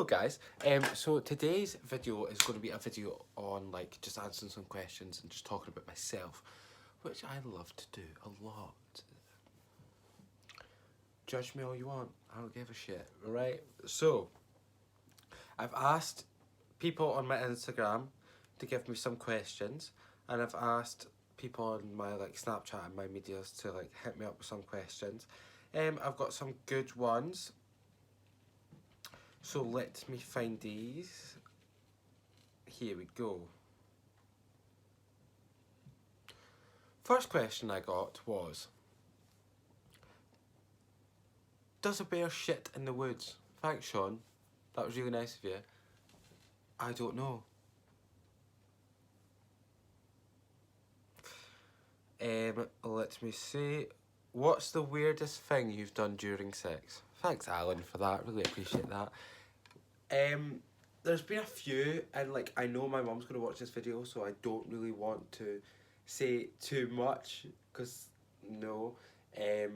guys, so today's video is going to be a video on like just answering some questions and just talking about myself, which I love to do a lot. Judge me all you want, I don't give a shit, right? So, I've asked people on my Instagram to give me some questions, and I've asked people on my like Snapchat and my medias to like hit me up with some questions. I've got some good ones. So let me find these. Here we go. First question I got was, does a bear shit in the woods? Thanks, Sean. That was really nice of you. I don't know. Let me see. What's the weirdest thing you've done during sex? Thanks, Alan, for that. Really appreciate that. There's been a few, and like I know my mum's gonna watch this video, so I don't really want to say too much, because no. There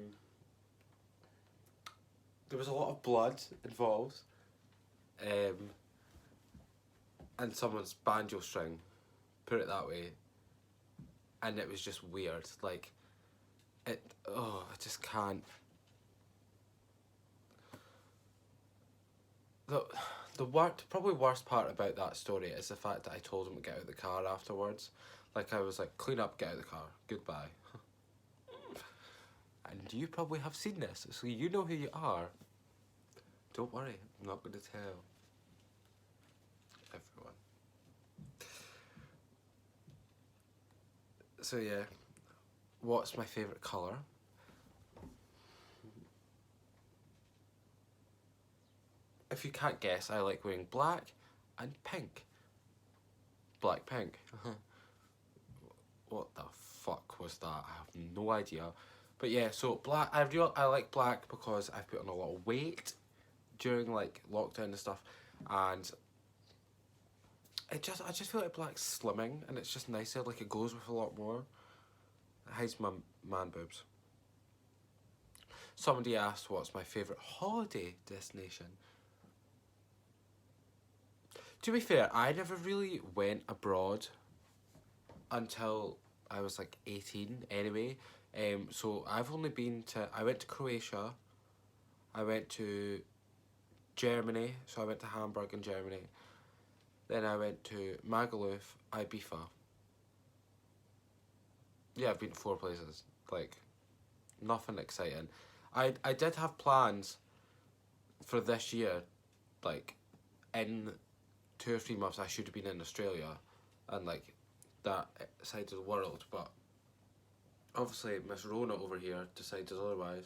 was a lot of blood involved, and someone's banjo string, put it that way, and it was just weird. Like, I just can't. The probably worst part about that story is the fact that I told him to get out of the car afterwards. Like, I was like, clean up, get out of the car, goodbye. And you probably have seen this, so you know who you are. Don't worry, I'm not going to tell everyone. So yeah, what's my favourite colour? If you can't guess, I like wearing black and pink. Black, pink. What the fuck was that? I have no idea. But yeah, so black. I like black because I've put on a lot of weight during like lockdown and stuff, and I just feel like black's slimming, and it's just nicer. Like, it goes with a lot more. It hides my man boobs. Somebody asked what's my favourite holiday destination. To be fair, I never really went abroad until I was like 18 anyway. So I've only been to, I went to Croatia, I went to Germany, so I went to Hamburg in Germany, then I went to Magaluf, Ibiza. Yeah, I've been to 4 places, like, nothing exciting. I did have plans for this year, like, in 2 or 3 months I should have been in Australia and like that side of the world, but obviously Miss Rona over here decided otherwise.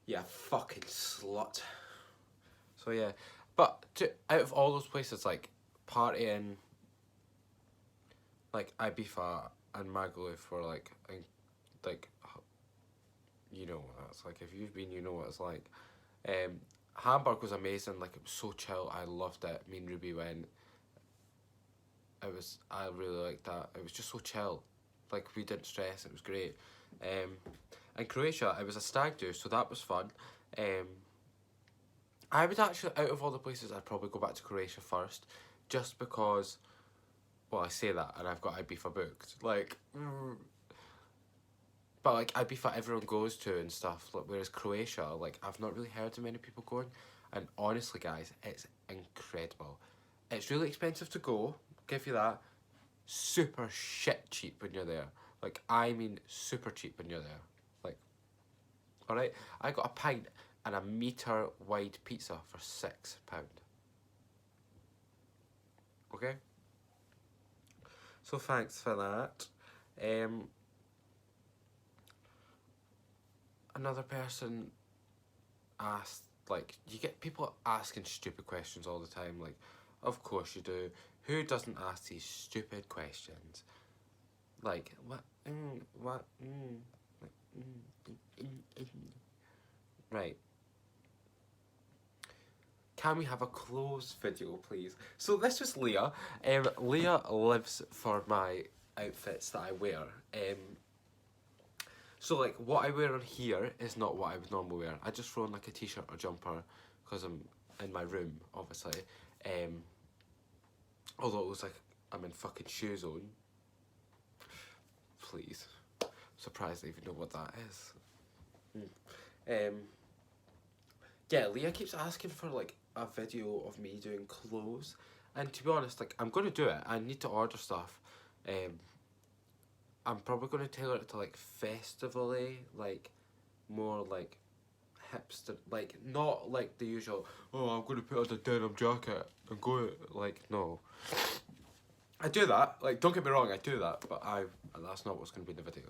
Yeah, fucking slut. So yeah, but out of all those places, like partying, like Ibiza and Magaluf were like you know what that's like. If you've been, you know what it's like. Hamburg was amazing, like it was so chill, I loved it. Me and Ruby went. I really liked that. It was just so chill. Like, we didn't stress, it was great. And Croatia, it was a stag do, so that was fun. I would actually, out of all the places, I'd probably go back to Croatia first, just because, well, I say that and I've got Ibiza booked. Like, but like Ibiza everyone goes to and stuff, like, whereas Croatia, like, I've not really heard of many people going, and honestly guys, it's incredible. It's really expensive to go, give you that. Super shit cheap when you're there. Like, I mean super cheap when you're there. Like, alright, I got a pint and a metre wide pizza for £6. Okay? So thanks for that. Another person asked, like, you get people asking stupid questions all the time, like, of course you do. Who doesn't ask these stupid questions? Like, what? Right. Can we have a close video, please? So this was Leah. Leah lives for my outfits that I wear. So like, what I wear on here is not what I would normally wear. I just throw on like a t-shirt or jumper because I'm in my room, obviously. Although it looks like I'm in fucking shoe zone. Please. Surprised I even know what that is. Yeah, Leah keeps asking for like a video of me doing clothes, and to be honest, like I'm gonna do it. I need to order stuff. I'm probably gonna tailor it to like festival-y, like more like hipster, like not like the usual. Oh, I'm gonna put on a denim jacket and go like no. I do that. Like, don't get me wrong, I do that, but that's not what's gonna be in the video.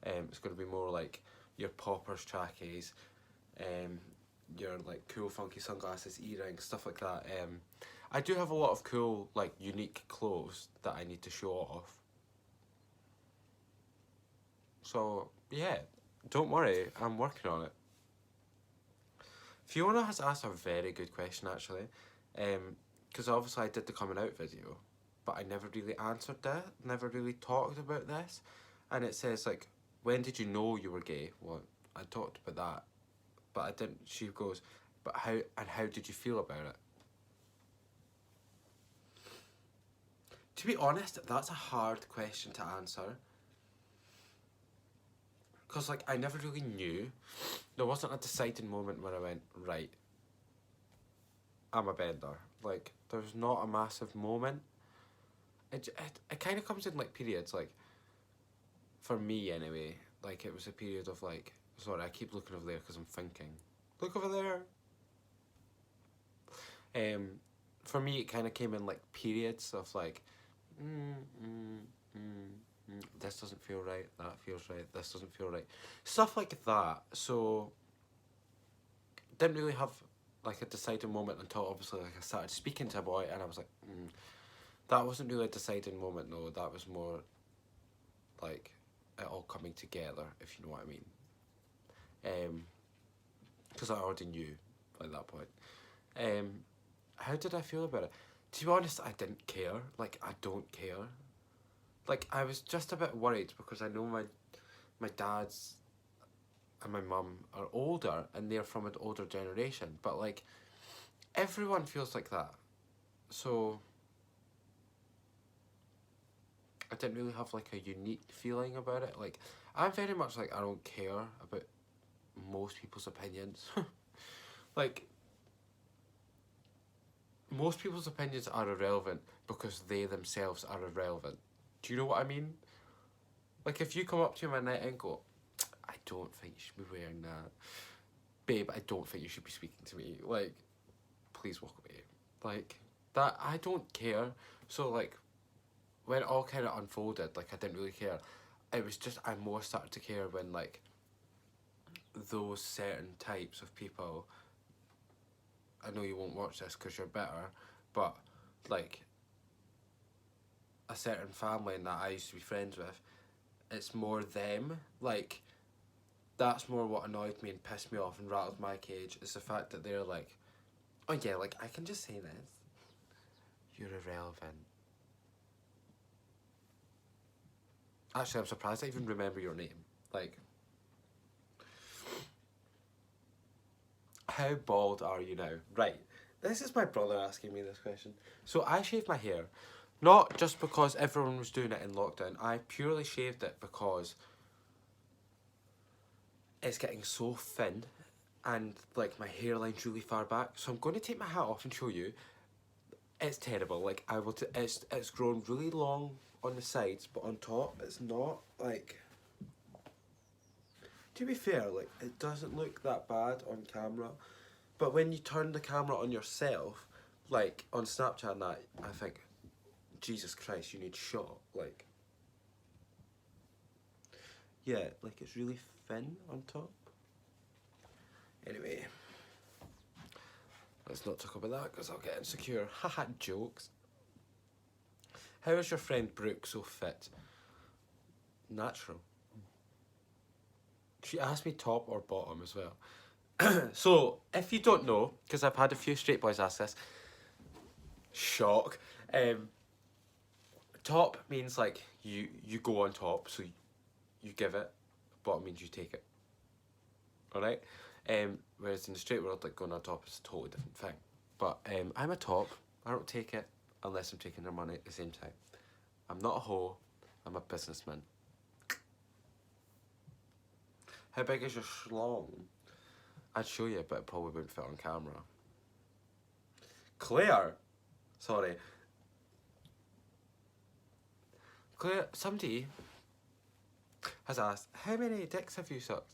It's gonna be more like your poppers, trackies, your like cool funky sunglasses, earrings, stuff like that. I do have a lot of cool like unique clothes that I need to show off. So yeah, don't worry, I'm working on it. Fiona has asked a very good question actually, because obviously I did the coming out video, but I never really answered that, never really talked about this, and it says like, when did you know you were gay? Well, I talked about that, but I didn't. She goes, but how did you feel about it? To be honest, that's a hard question to answer. Because, like, I never really knew. There wasn't a deciding moment where I went, right, I'm a bender. Like, there's not a massive moment. It kind of comes in, like, periods. Like, for me, anyway, like, it was a period of, like, sorry, I keep looking over there because I'm thinking. Look over there. For me, it kind of came in, like, periods of, like, this doesn't feel right, that feels right, this doesn't feel right. Stuff like that. So, didn't really have like a deciding moment until obviously like I started speaking to a boy and I was like, that wasn't really a deciding moment, no, that was more like it all coming together, if you know what I mean. Because I already knew at that point. How did I feel about it? To be honest, I didn't care. Like, I don't care. Like, I was just a bit worried because I know my dad's and my mum are older and they're from an older generation, but like everyone feels like that. So I didn't really have like a unique feeling about it. Like, I'm very much like, I don't care about most people's opinions. Like, most people's opinions are irrelevant because they themselves are irrelevant. Do you know what I mean? Like, if you come up to me at night and go, I don't think you should be wearing that. Babe, I don't think you should be speaking to me. Like, please walk away. Like, that, I don't care. So, like, when it all kind of unfolded, like, I didn't really care. It was just, I more started to care when, like, those certain types of people, I know you won't watch this because you're better, but, like, a certain family that I used to be friends with, it's more them. Like, that's more what annoyed me and pissed me off and rattled my cage, is the fact that they're like, oh yeah, like, I can just say this. You're irrelevant. Actually, I'm surprised I even remember your name. Like, how bald are you now? Right, this is my brother asking me this question. So I shaved my hair, not just because everyone was doing it in lockdown. I purely shaved it because it's getting so thin and like my hairline's really far back. So I'm going to take my hat off and show you. It's terrible. Like, I will. It's grown really long on the sides, but on top it's not. Like, to be fair, like, it doesn't look that bad on camera, but when you turn the camera on yourself, like on Snapchat and that, I think, Jesus Christ, you need shot. Like, yeah, like, it's really thin on top. Anyway, let's not talk about that because I'll get insecure. Haha, jokes. How is your friend Brooke so fit? Natural. She asked me top or bottom as well. So, if you don't know, because I've had a few straight boys ask this, shock. Top means like you go on top, so you give it. Bottom means you take it. Alright? Whereas in the straight world, like, going on top is a totally different thing. But I'm a top. I don't take it unless I'm taking their money at the same time. I'm not a hoe. I'm a businessman. How big is your schlong? I'd show you, but it probably wouldn't fit on camera. Claire! Sorry. Claire, somebody has asked, how many dicks have you sucked?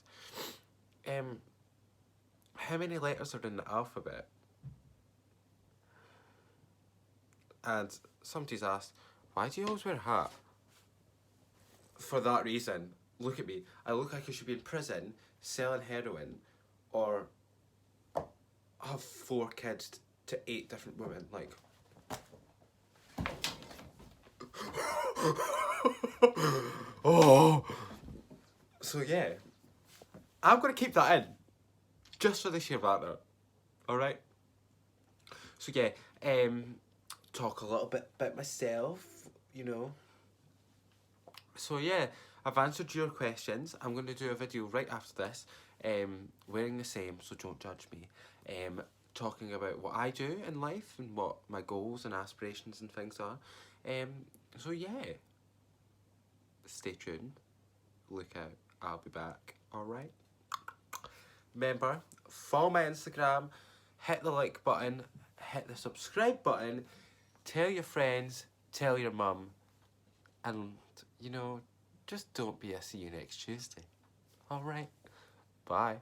How many letters are in the alphabet? And somebody's asked, why do you always wear a hat? For that reason. Look at me. I look like I should be in prison, selling heroin, or have 4 kids to 8 different women. Like... oh! So yeah. I'm going to keep that in. Just for the sheer matter. Alright? So yeah, talk a little bit about myself, you know. So yeah, I've answered your questions. I'm going to do a video right after this, wearing the same, so don't judge me, talking about what I do in life and what my goals and aspirations and things are. So yeah, stay tuned, look out, I'll be back, alright? Remember, follow my Instagram, hit the like button, hit the subscribe button, tell your friends, tell your mum, and, you know, just don't be a see you next Tuesday. Alright, bye.